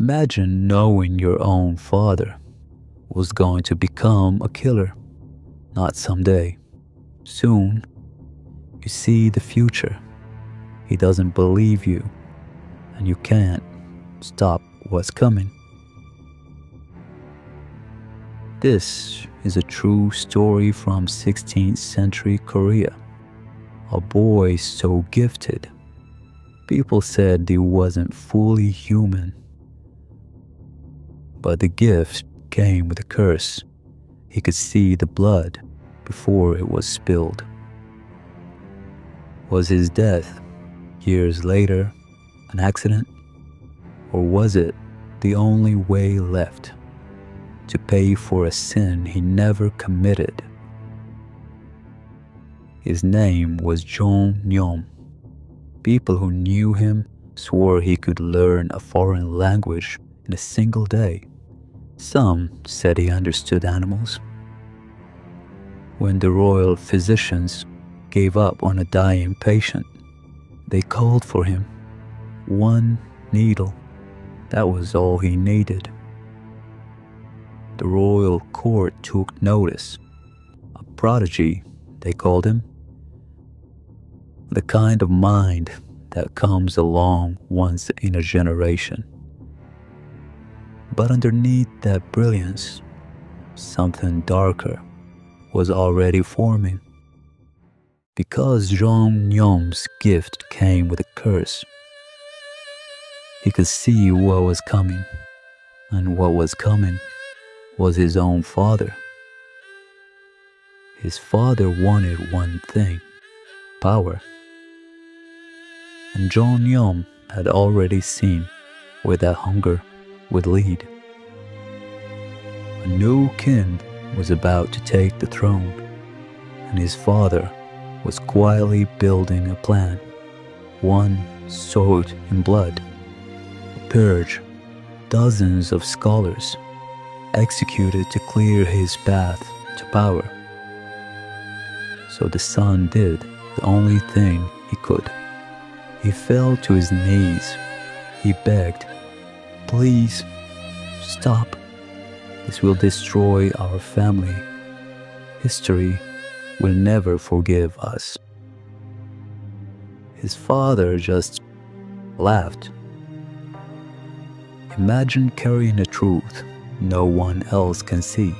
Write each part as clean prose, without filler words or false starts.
Imagine knowing your own father was going to become a killer. Not someday. Soon. You see the future. He doesn't believe you, and you can't stop what's coming. This is a true story from 16th century Korea. A boy so gifted. People said he wasn't fully human. But the gift came with a curse. He could see the blood before it was spilled. Was his death, years later, an accident? Or was it the only way left to pay for a sin he never committed? His name was Jeong Ryeom. People who knew him swore he could learn a foreign language in a single day. Some said he understood animals. When the royal physicians gave up on a dying patient, they called for him. One needle. That was all he needed. The royal court took notice. A prodigy, they called him. The kind of mind that comes along once in a generation. But underneath that brilliance, something darker was already forming. Because Jeong Ryeom's gift came with a curse, he could see what was coming, and what was coming was his own father. His father wanted one thing, power. And Jeong Ryeom had already seen where that hunger would lead. A new king was about to take the throne, and his father was quietly building a plan, one soaked in blood. A purge, dozens of scholars executed to clear his path to power. So the son did the only thing he could. He fell to his knees. He begged, "Please, stop. This will destroy our family. History will never forgive us." His father just laughed. Imagine carrying a truth no one else can see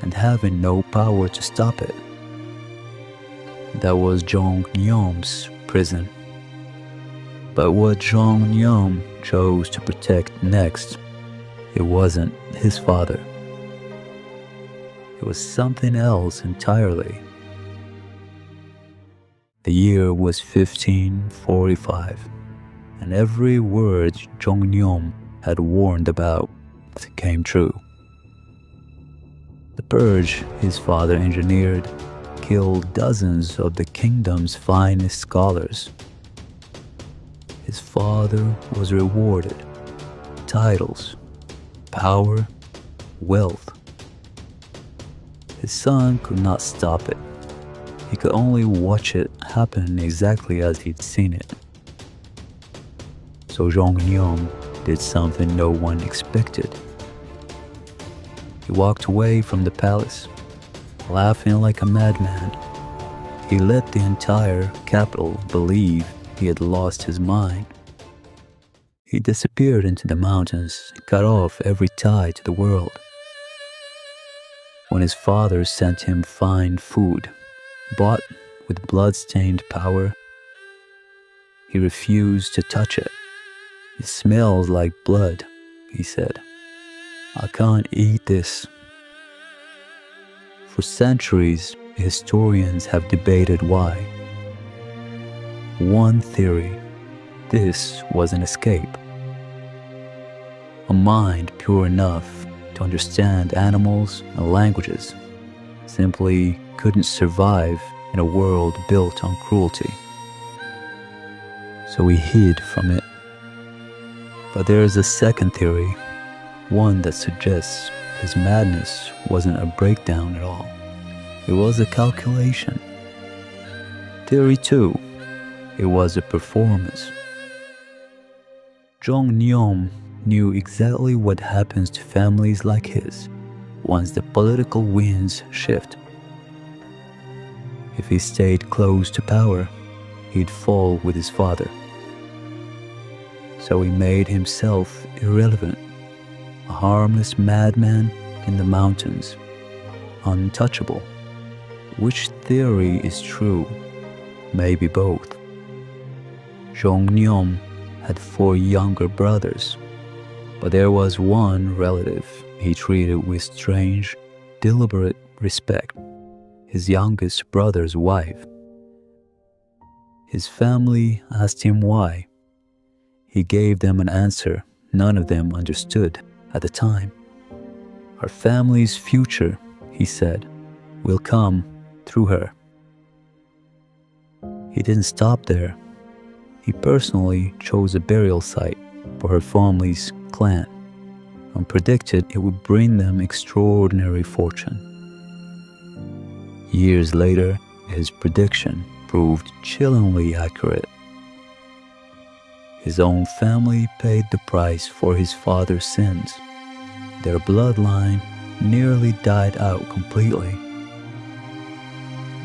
and having no power to stop it. That was Jeong Ryeom's prison. But what Jeong Ryeom chose to protect next, it wasn't his father. It was something else entirely. The year was 1545, and every word Jeong Ryeom had warned about came true. The purge his father engineered killed dozens of the kingdom's finest scholars. His father was rewarded. Titles, power, wealth. His son could not stop it. He could only watch it happen exactly as he'd seen it. So Jeong Ryeom did something no one expected. He walked away from the palace, laughing like a madman. He let the entire capital believe he had lost his mind. He disappeared into the mountains and cut off every tie to the world. When his father sent him fine food, bought with blood-stained power, he refused to touch it. "It smells like blood," he said. "I can't eat this." For centuries, historians have debated why. One theory, this was an escape. A mind pure enough to understand animals and languages simply couldn't survive in a world built on cruelty. So he hid from it. But there is a second theory, one that suggests his madness wasn't a breakdown at all. It was a calculation. Theory 2, it was a performance. Jeong Ryeom knew exactly what happens to families like his once the political winds shift. If he stayed close to power, he'd fall with his father. So he made himself irrelevant, a harmless madman in the mountains, untouchable. Which theory is true? Maybe both. Jeong Ryeom had 4 younger brothers, but there was one relative he treated with strange, deliberate respect, his youngest brother's wife. His family asked him why. He gave them an answer none of them understood at the time. Our family's future, he said, will come through her. He didn't stop there. He personally chose a burial site for her family's clan and predicted it would bring them extraordinary fortune. Years later, his prediction proved chillingly accurate. His own family paid the price for his father's sins. Their bloodline nearly died out completely.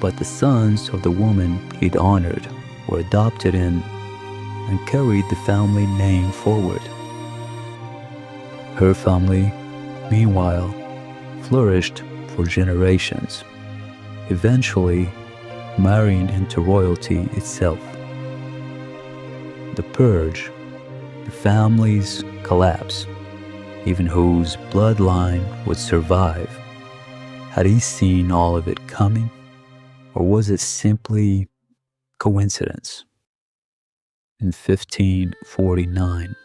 But the sons of the woman he'd honored were adopted in and carried the family name forward. Her family, meanwhile, flourished for generations, eventually marrying into royalty itself. The Purge, the family's collapse, even whose bloodline would survive. Had he seen all of it coming, or was it simply coincidence? In 1549,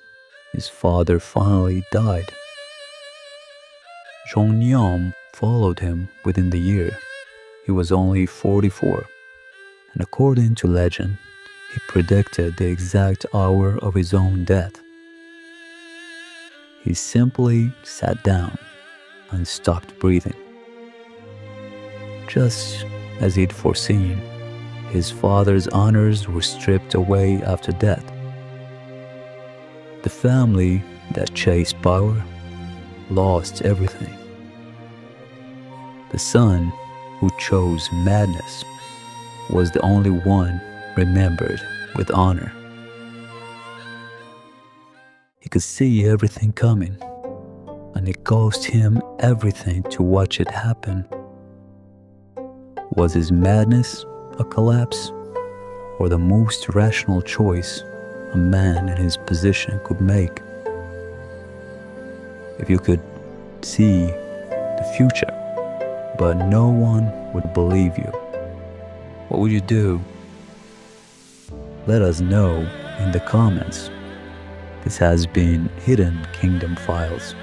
his father finally died. Jeong Ryeom followed him within the year. He was only 44, and according to legend, he predicted the exact hour of his own death. He simply sat down and stopped breathing. Just as he'd foreseen, his father's honors were stripped away after death. The family that chased power lost everything. The son who chose madness was the only one remembered with honor. He could see everything coming, and it cost him everything to watch it happen. Was his madness a collapse, or the most rational choice a man in his position could make? If you could see the future, but no one would believe you, what would you do? Let us know in the comments. This has been Hidden Kingdom Files.